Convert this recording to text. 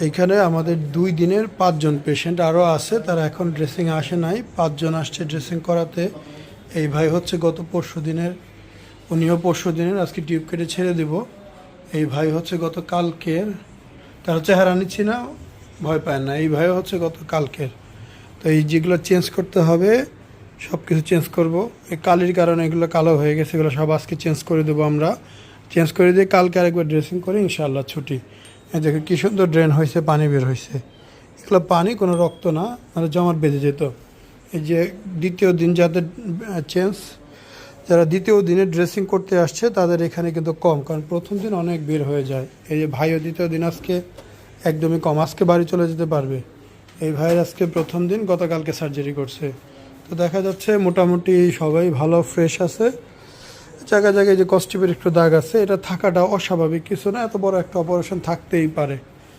এইখানে আমাদের 2 দিনের 5 জন পেশেন্ট আরও আছে, তারা এখন ড্রেসিং আসে নাই, 5 জন আসছে ড্রেসিং করাতে। এই ভাই হচ্ছে গত পরশু দিনের, উনিও পরশু দিনের, আজকে টিউব কেটে ছেড়ে দেব। এই ভাই হচ্ছে গত কালকের, তার চেহারা নিচ্ছি না, ভয় পায় না, এই ভাই হচ্ছে গত কালকের। তো এই যেগুলো চেঞ্জ করতে হবে সব কিছু চেঞ্জ করব। এই কালির কারণে এগুলো কালো হয়ে গেছে, এগুলো সব আজকে চেঞ্জ করে দেবো আমরা। চেঞ্জ করে দিয়ে কালকে আরেকবার ড্রেসিং করে ইনশাআল্লাহ ছুটি। এই দেখো কী সুন্দর ড্রেন হয়েছে, পানি বের হয়েছে। এগুলো পানি, কোনো রক্ত না, মানে জমাট বেঁধে যেত। এই যে দ্বিতীয় দিন যাদের চেঞ্জ, যারা দ্বিতীয় দিনে ড্রেসিং করতে আসছে তাদের এখানে কিন্তু কম, কারণ প্রথম দিন অনেক বের হয়ে যায়। এই যে ভাইও দ্বিতীয় দিন আজকে একদমই কম, আজকে বাড়ি চলে যেতে পারবে। এই ভাইয়ের আজকে প্রথম দিন, গতকালকে সার্জারি করছে। তো দেখা যাচ্ছে মোটামুটি সবাই ভালো ফ্রেশ আছে। জায়গায় জায়গায় যে কস্টিপের একটু দাগ আছে, এটা থাকাটা অস্বাভাবিক কিছু না, এত বড় একটা অপারেশন থাকতেই পারে।